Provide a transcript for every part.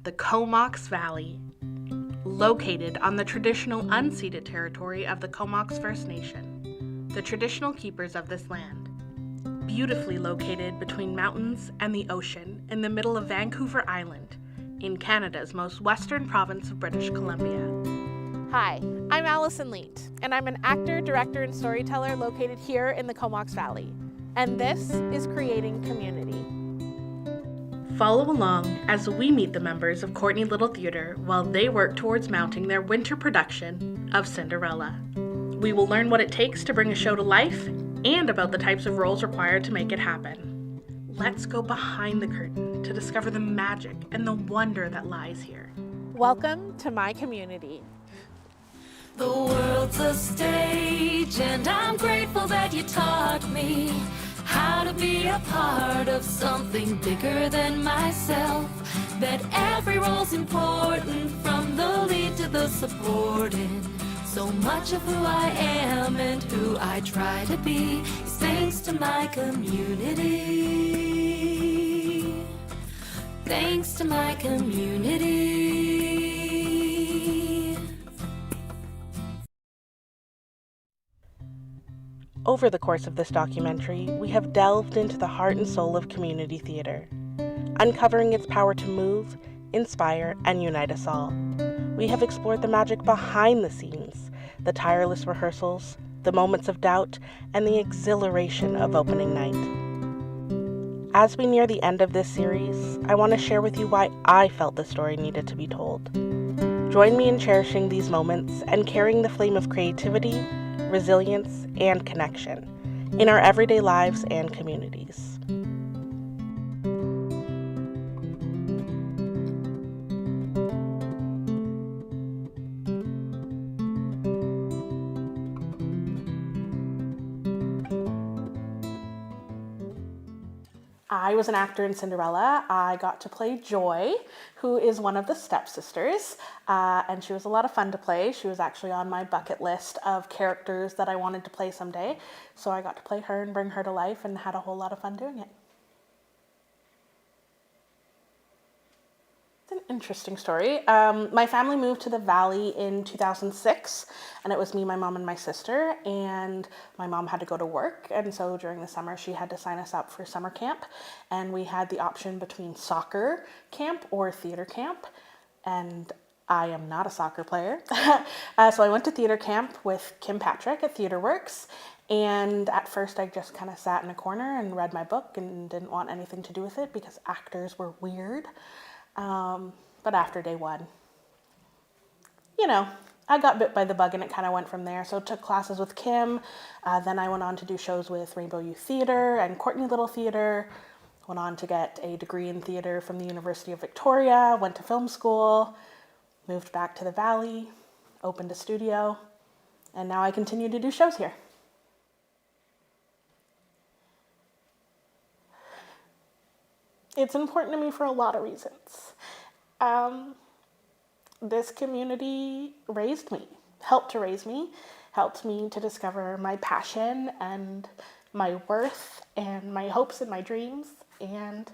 the Comox Valley, located on the traditional unceded territory of the Comox First Nation, the traditional keepers of this land. Beautifully located between mountains and the ocean in the middle of Vancouver Island, in Canada's most western province of British Columbia. Hi, I'm Allyson Leet, and I'm an actor, director, and storyteller located here in the Comox Valley. And this is Creating Community. Follow along as we meet the members of Courtney Little Theatre while they work towards mounting their winter production of Cinderella. We will learn what it takes to bring a show to life and about the types of roles required to make it happen. Let's go behind the curtain to discover the magic and the wonder that lies here. Welcome to my community. The world's a stage, and I'm grateful that you taught me how to be a part of something bigger than myself. That every role's important, from the lead to the supporting. So much of who I am and who I try to be is thanks to my community. Thanks to my community. Over the course of this documentary, we have delved into the heart and soul of community theatre, uncovering its power to move, inspire, and unite us all. We have explored the magic behind the scenes, the tireless rehearsals, the moments of doubt, and the exhilaration of opening night. As we near the end of this series, I want to share with you why I felt the story needed to be told. Join me in cherishing these moments and carrying the flame of creativity, resilience, and connection in our everyday lives and communities. I was an actor in Cinderella. I got to play Joy, who is one of the stepsisters, and she was a lot of fun to play. She was actually on my bucket list of characters that I wanted to play someday, so I got to play her and bring her to life and had a whole lot of fun doing it. It's an interesting story. My family moved to the Valley in 2006, and it was me, my mom, and my sister, and my mom had to go to work, and so during the summer she had to sign us up for summer camp, and we had the option between soccer camp or theater camp, and I am not a soccer player. So I went to theater camp with Kim Patrick at TheatreWorks, and at first I just kind of sat in a corner and read my book and didn't want anything to do with it because actors were weird. But after day one, I got bit by the bug and it kind of went from there. So took classes with Kim. Then I went on to do shows with Rainbow Youth Theatre and Courtney Little Theatre. Went on to get a degree in theatre from the University of Victoria. Went to film school. Moved back to the Valley. Opened a studio. And now I continue to do shows here. It's important to me for a lot of reasons. This community raised me, helped to raise me, helped me to discover my passion and my worth and my hopes and my dreams. And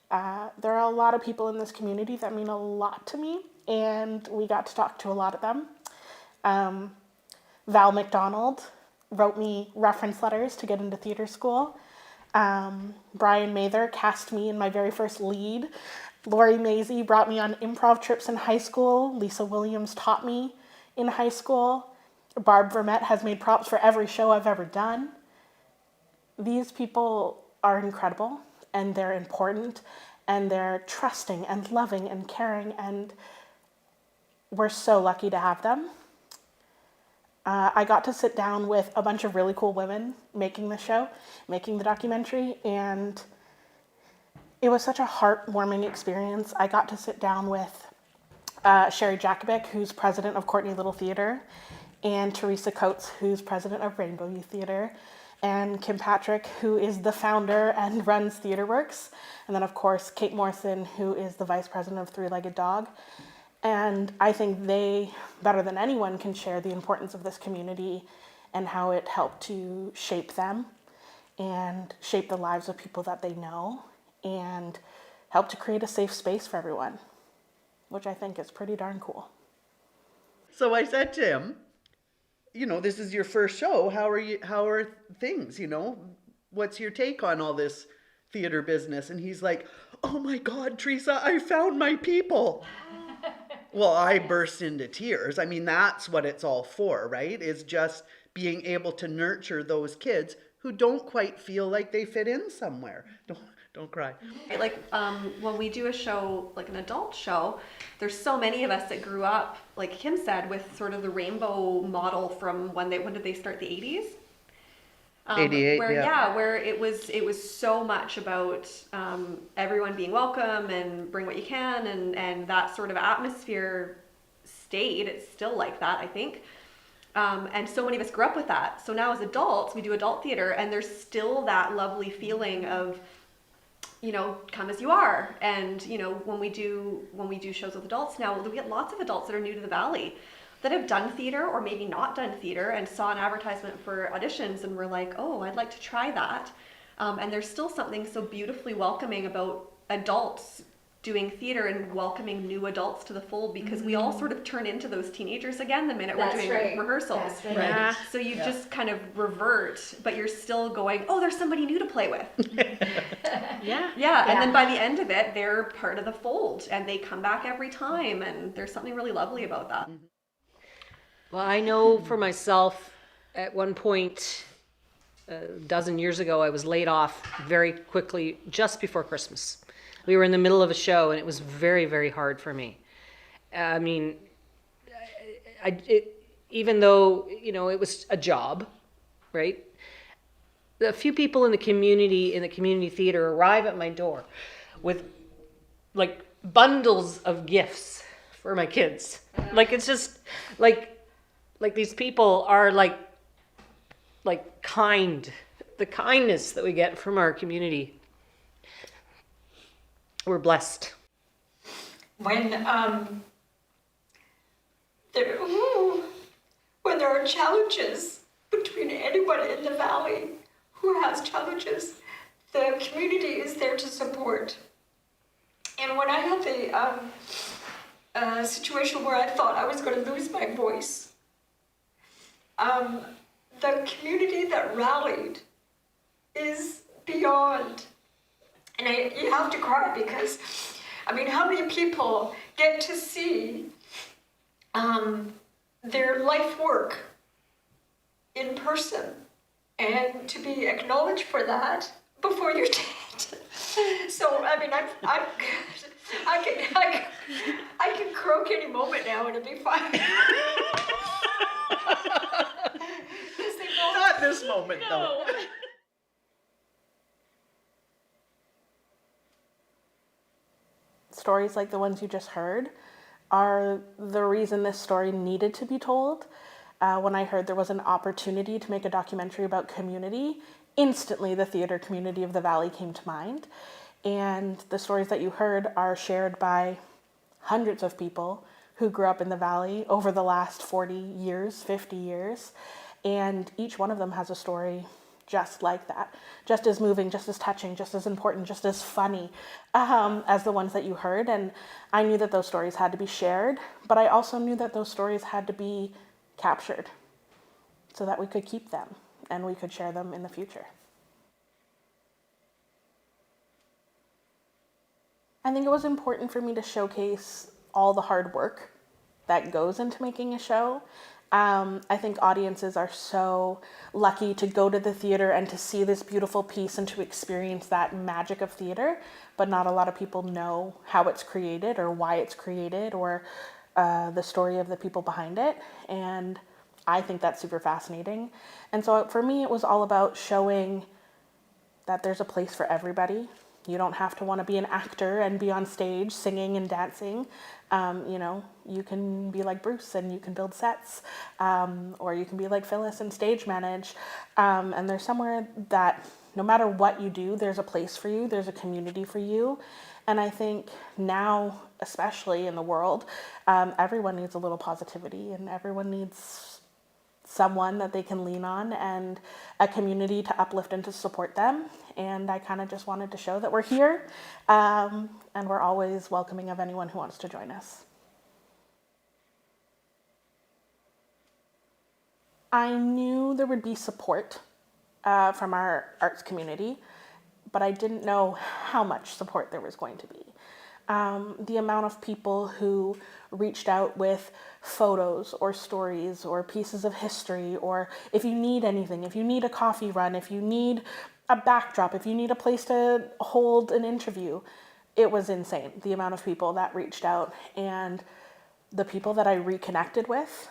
there are a lot of people in this community that mean a lot to me, and we got to talk to a lot of them. Val McDonald wrote me reference letters to get into theater school. Brian Mather cast me in my very first lead. Lori Mazie brought me on improv trips in high school. Lisa Williams taught me in high school. Barb Vermette has made props for every show I've ever done. These people are incredible, and they're important, and they're trusting and loving and caring, and we're so lucky to have them. I got to sit down with a bunch of really cool women making the show, making the documentary, and it was such a heartwarming experience. I got to sit down with Sherry Jakovic, who's president of Courtney Little Theatre, and Teresa Coates, who's president of Rainbow Youth Theatre, and Kim Patrick, who is the founder and runs TheatreWorks, and then of course Kate Morrison, who is the vice president of Three-Legged Dog. And I think they, better than anyone, can share the importance of this community and how it helped to shape them and shape the lives of people that they know and help to create a safe space for everyone. which I think is pretty darn cool. So I said to him, this is your first show. How are things, What's your take on all this theater business? And he's like, oh my God, Teresa, I found my people. Well, I burst into tears. I mean, that's what it's all for, right? Is just being able to nurture those kids who don't quite feel like they fit in somewhere. Don't cry. Like when we do a show, like an adult show, there's so many of us that grew up, like Kim said, with sort of the rainbow model from when did they start, the 80s? 88, where it was so much about everyone being welcome and bring what you can, and that sort of atmosphere stayed. It's still like that, I think. And so many of us grew up with that. So now as adults, we do adult theater, and there's still that lovely feeling of, come as you are. And, when we do shows with adults now, we get lots of adults that are new to the Valley that have done theater or maybe not done theater and saw an advertisement for auditions and were like, oh, I'd like to try that. And there's still something so beautifully welcoming about adults doing theater and welcoming new adults to the fold, because we all sort of turn into those teenagers again the minute we're doing rehearsals. That's right. Yeah. So you just kind of revert, but you're still going, oh, there's somebody new to play with. Yeah, and then by the end of it, they're part of the fold and they come back every time, and there's something really lovely about that. Well, I know for myself, at one point, a dozen years ago, I was laid off very quickly just before Christmas. We were in the middle of a show, and it was very, very hard for me. I mean, even though, it was a job, right? A few people in the community theater arrive at my door with like bundles of gifts for my kids. Like, it's just like these people are like kind. The kindness that we get from our community. We're blessed. When there are challenges between anybody in the Valley who has challenges, the community is there to support. And when I had the situation where I thought I was going to lose my voice, the community that rallied is beyond. And you have to cry, because, how many people get to see their life work in person, and to be acknowledged for that before you're dead. So, I can croak any moment now and it'll be fine. Not this moment, though. Stories like the ones you just heard are the reason this story needed to be told. When I heard there was an opportunity to make a documentary about community, instantly the theater community of the Valley came to mind. And the stories that you heard are shared by hundreds of people who grew up in the Valley over the last 40 years, 50 years. And each one of them has a story just like that, just as moving, just as touching, just as important, just as funny as the ones that you heard. And I knew that those stories had to be shared, but I also knew that those stories had to be captured so that we could keep them and we could share them in the future. I think it was important for me to showcase all the hard work that goes into making a show. I think audiences are so lucky to go to the theater and to see this beautiful piece and to experience that magic of theater, but not a lot of people know how it's created or why it's created or the story of the people behind it. And I think that's super fascinating. And so for me, it was all about showing that there's a place for everybody. You don't have to want to be an actor and be on stage singing and dancing. You can be like Bruce and you can build sets, or you can be like Phyllis and stage manage. And there's somewhere that no matter what you do, there's a place for you, there's a community for you. And I think now, especially in the world, everyone needs a little positivity and everyone needs someone that they can lean on and a community to uplift and to support them. And I kind of just wanted to show that we're here and we're always welcoming of anyone who wants to join us. I knew there would be support from our arts community, but I didn't know how much support there was going to be. The amount of people who reached out with photos or stories or pieces of history, or if you need anything, if you need a coffee run, if you need a backdrop, if you need a place to hold an interview, it was insane, the amount of people that reached out. And the people that I reconnected with,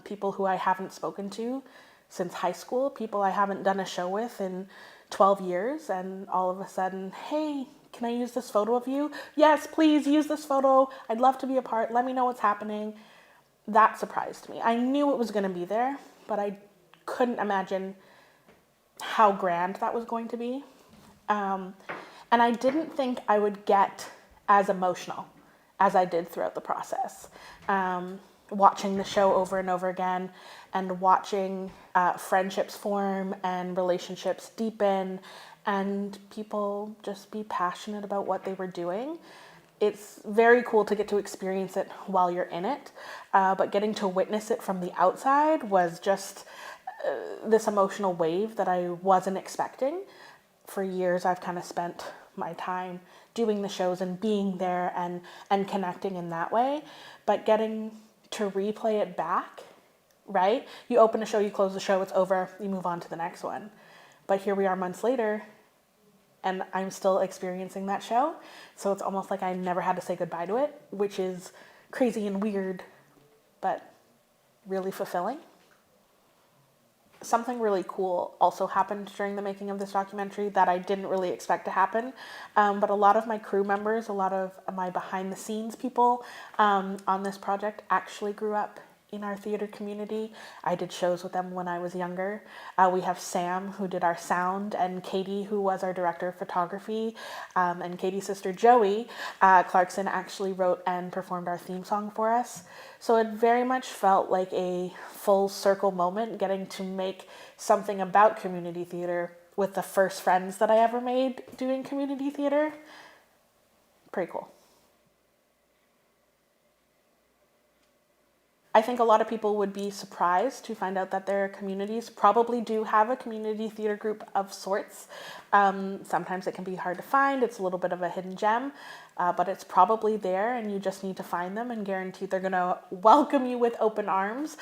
people who I haven't spoken to since high school, people I haven't done a show with in 12 years, and all of a sudden, hey, can I use this photo of you? Yes, please use this photo. I'd love to be a part. Let me know what's happening. That surprised me. I knew it was going to be there, but I couldn't imagine how grand that was going to be. And I didn't think I would get as emotional as I did throughout the process. Watching the show over and over again, and watching friendships form and relationships deepen, and people just be passionate about what they were doing. It's very cool to get to experience it while you're in it, but getting to witness it from the outside was just this emotional wave that I wasn't expecting. For years, I've kind of spent my time doing the shows and being there and connecting in that way, but getting to replay it back, right? You open a show, you close the show, it's over, you move on to the next one. But here we are months later, and I'm still experiencing that show. So it's almost like I never had to say goodbye to it, which is crazy and weird, but really fulfilling. Something really cool also happened during the making of this documentary that I didn't really expect to happen. But a lot of my crew members, a lot of my behind the scenes people on this project actually grew up in our theater community. I did shows with them when I was younger. We have Sam, who did our sound, and Katie, who was our director of photography, and Katie's sister Joey Clarkson actually wrote and performed our theme song for us. So it very much felt like a full circle moment, getting to make something about community theater with the first friends that I ever made doing community theater. Pretty cool. I think a lot of people would be surprised to find out that their communities probably do have a community theater group of sorts. Sometimes it can be hard to find. It's a little bit of a hidden gem, but it's probably there, and you just need to find them and guarantee they're going to welcome you with open arms.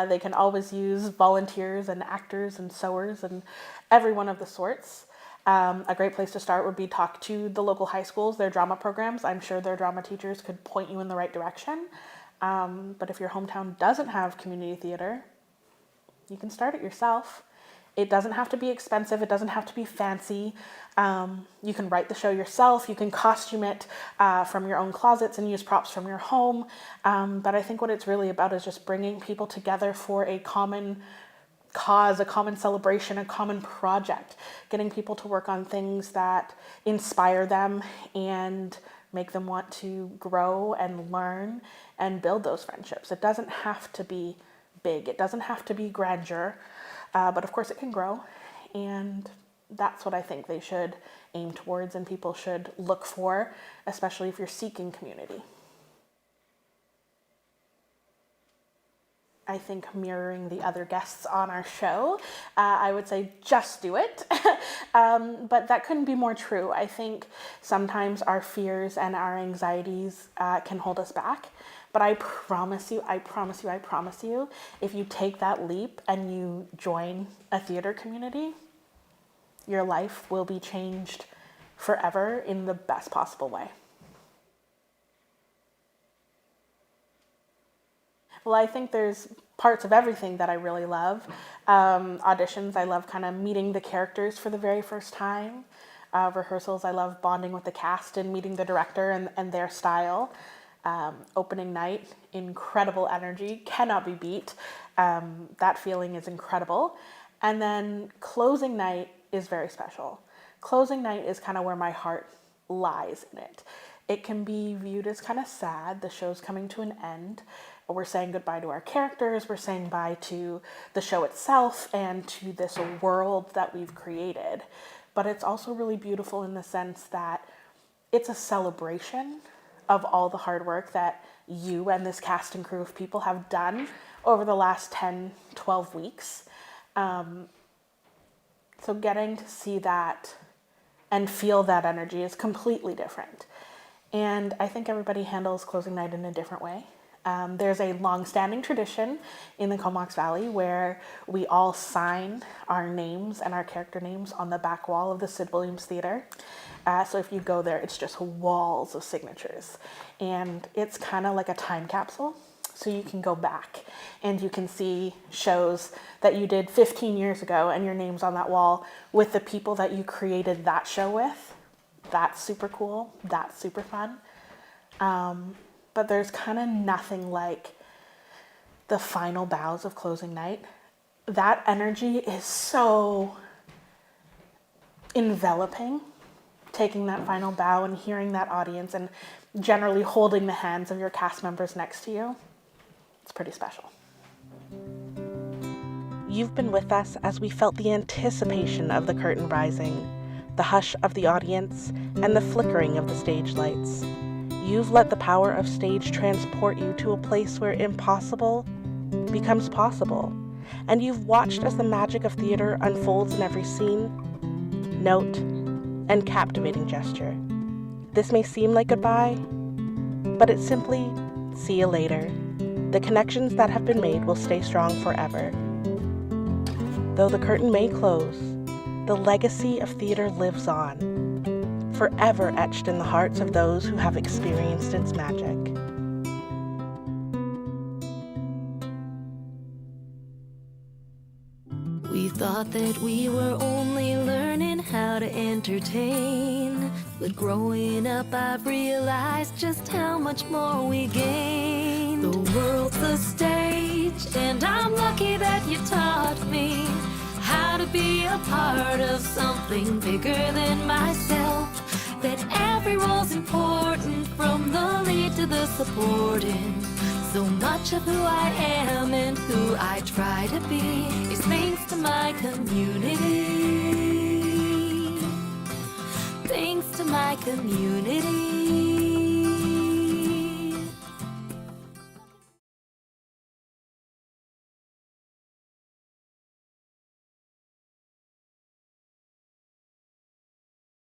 They can always use volunteers and actors and sewers and everyone of the sorts. A great place to start would be talk to the local high schools, their drama programs. I'm sure their drama teachers could point you in the right direction. But if your hometown doesn't have community theater, you can start it yourself. It doesn't have to be expensive. It doesn't have to be fancy. You can write the show yourself. You can costume it from your own closets and use props from your home. But I think what it's really about is just bringing people together for a common cause, a common celebration, a common project, getting people to work on things that inspire them and make them want to grow and learn and build those friendships. It doesn't have to be big. It doesn't have to be grandeur, but of course it can grow. And that's what I think they should aim towards and people should look for, especially if you're seeking community. I think mirroring the other guests on our show, I would say just do it. But that couldn't be more true. I think sometimes our fears and our anxieties can hold us back. But I promise you, if you take that leap and you join a theater community, your life will be changed forever in the best possible way. Well, I think there's parts of everything that I really love. Auditions, I love kind of meeting the characters for the very first time. Rehearsals, I love bonding with the cast and meeting the director and their style. Opening night, incredible energy, cannot be beat. That feeling is incredible. And then closing night is very special. Closing night is kind of where my heart lies in it. It can be viewed as kind of sad. The show's coming to an end. We're saying goodbye to our characters. We're saying bye to the show itself and to this world that we've created. But it's also really beautiful in the sense that it's a celebration of all the hard work that you and this cast and crew of people have done over the last 10, 12 weeks. So getting to see that and feel that energy is completely different. And I think everybody handles closing night in a different way. There's a long-standing tradition in the Comox Valley where we all sign our names and our character names on the back wall of the Sid Williams Theatre. So if you go there, it's just walls of signatures. And it's kind of like a time capsule. So you can go back and you can see shows that you did 15 years ago and your name's on that wall with the people that you created that show with. That's super cool. That's super fun. But there's kind of nothing like the final bows of closing night. That energy is so enveloping, taking that final bow and hearing that audience and generally holding the hands of your cast members next to you. It's pretty special. You've been with us as we felt the anticipation of the curtain rising, the hush of the audience, and the flickering of the stage lights. You've let the power of stage transport you to a place where impossible becomes possible, and you've watched as the magic of theater unfolds in every scene, note, and captivating gesture. This may seem like goodbye, but it's simply see you later. The connections that have been made will stay strong forever. Though the curtain may close, the legacy of theater lives on, forever etched in the hearts of those who have experienced its magic. We thought that we were only learning how to entertain, but growing up I've realized just how much more we gained. The world's a stage, and I'm lucky that you taught me how to be a part of something bigger than myself. That every role's important, from the lead to the supporting. So much of who I am and who I try to be is thanks to my community. Thanks to my community.